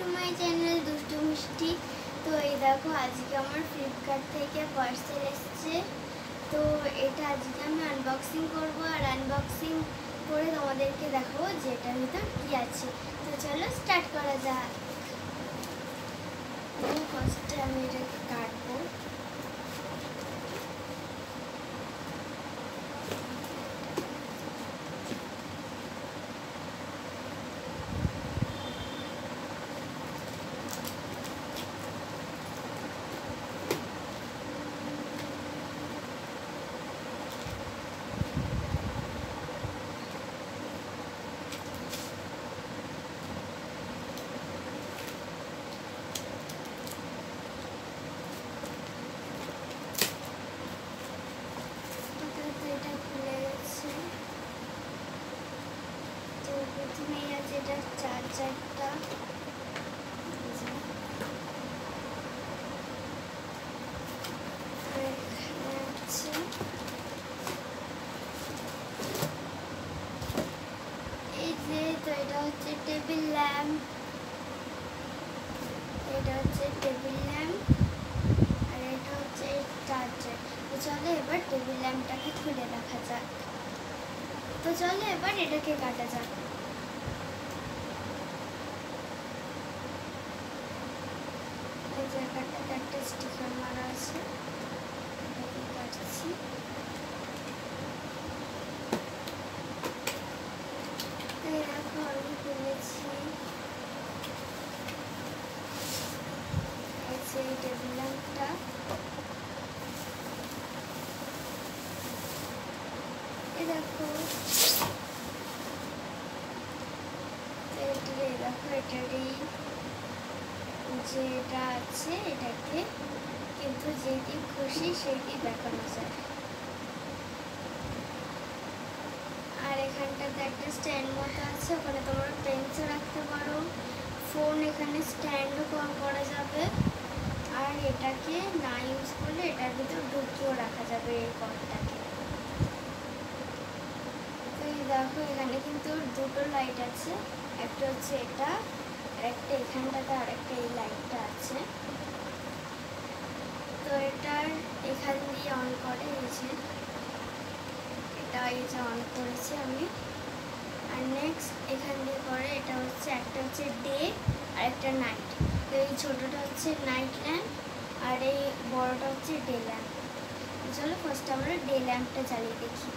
To my channel দুষ্টু মিষ্টি। তো এই দেখো আজকে আমার ফ্লিপকার্ট থেকে পার্সেল এসেছে। তো এটা আজকে আমি আনবক্সিং করব, আর আনবক্সিং করে তোমাদেরকে দেখাবো যে এটার ভিতর কী আছে। তো চলো স্টার্ট করা যাক। ফার্স্টে আমি এটাকে কাটবো। প্রথমেই আছে এটা চার্জারটা, এই যে তো এটা হচ্ছে টেবিল ল্যাম্প, এটা হচ্ছে টেবিল ল্যাম্প আর এটা হচ্ছে চার্জার। তো চলো এবার টেবিল ল্যাম্পটাকে খুলে দেখা যাক। তো চলো এবার এটাকে কাটা যাক। এই জায়গাটাতে একটা স্টিকার মারা আছে, এটাকে কাটছি। এই দেখো আমি খুলেছি, এই যে টেবিল ল্যাম্পটা। এই দেখো দেখো এটারই যেটা আছে এটাকে কিন্তু যেটি খুশি সেটি দেখানো যায়। আর এখানটাতে একটা স্ট্যান্ড মতো আছে, ওখানে তোমরা পেন্সিল রাখতে পারো, ফোন এখানে স্ট্যান্ডও করা যাবে। আর এটাকে না ইউজ করলে এটার ভিতর ঢুকিয়েও রাখা যাবে এই কর্ডটাকে। তো এই দেখো এখানে কিন্তু দুটো লাইট আছে, একটা হচ্ছে এটা আর একটা এখানটাতে, আর একটা এই লাইটটা আছে। তো এটার এখান দিয়ে অন করে, এই যে এটা এই যে অন করেছি আমি। আর নেক্সট এখান দিয়ে করে, এটা হচ্ছে একটা হচ্ছে ডে আর একটা নাইট। তো এই ছোটোটা হচ্ছে নাইট ল্যাম্প আর এই বড়টা হচ্ছে ডে ল্যাম্প। চলো ফার্স্ট আমরা ডে ল্যাম্পটা জ্বালিয়ে দেখি।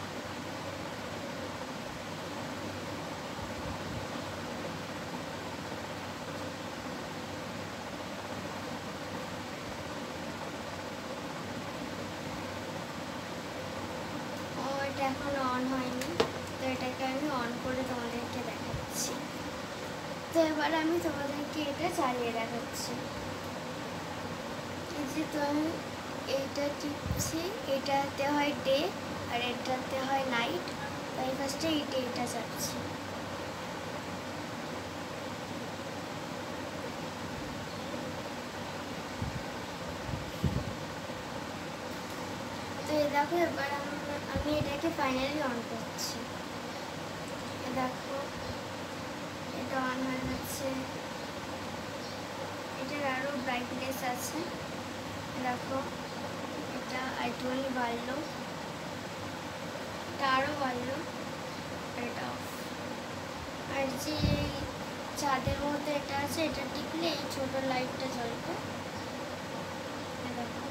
এটা এখনো অন হয়নি, তো এটাকে আমি অন করে তোমাদেরকে দেখাচ্ছি। তো এবার আমি তোমাদেরকে এটা চালিয়ে দেখাচ্ছি। এই যে তো আমি এইটা টিপছি, এটাতে হয় ডে আর এটাতে হয় নাইট। তাই ফার্স্টে এই ডেটা চাচ্ছি। তো এই দেখো এবার আমি এটাকে ফাইনালি অন করছি। দেখো এটা অন হয়ে যাচ্ছে, এটার আরও ব্রাইটনেস আছে। দেখো এটা একটুখানি বাড়লো, এটা আরও বাড়লো, এটা অফ। আর যে চাঁদের মধ্যে এটা আছে, এটা টিপলে এই ছোটো লাইটটা জ্বলবে। দেখো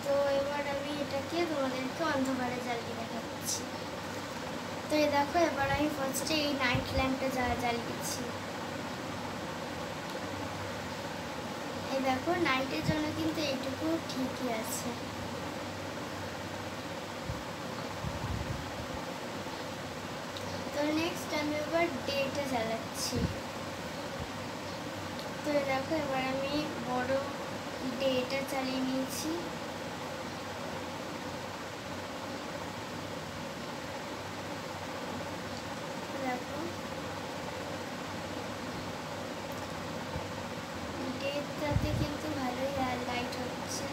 তো এবার আমি এটাকে তোমাদেরকে অন্ধকারে জ্বালিয়ে দেখাচ্ছি। তো এই দেখো এবার আমি ফার্স্টে এই নাইট ল্যাম্পটা জ্বালিয়েছি। এই দেখো নাইটের জন্য কিন্তু এইটুকু ঠিকই আছে। তো নেক্সট আমি এবার ডেটা জ্বালাচ্ছি। তো এই দেখো এবার আমি বড় ডেটা চালিয়ে নিয়েছি। দেখো ডেটাতে কিন্তু ভালোই লাইট হচ্ছে।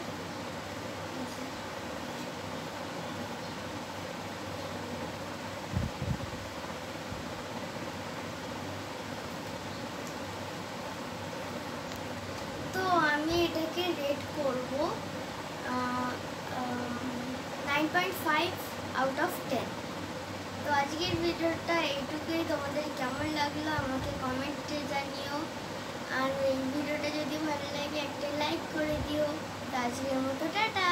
9.5 আউট অফ 10। তো আজকের ভিডিওটা এইটুকুই। তোমাদের কেমন লাগলো আমাকে কমেন্টে জানিও, আর এই ভিডিওটা যদি ভালো লাগে একটা লাইক করে দিও। তো আজকের মতো টাটা।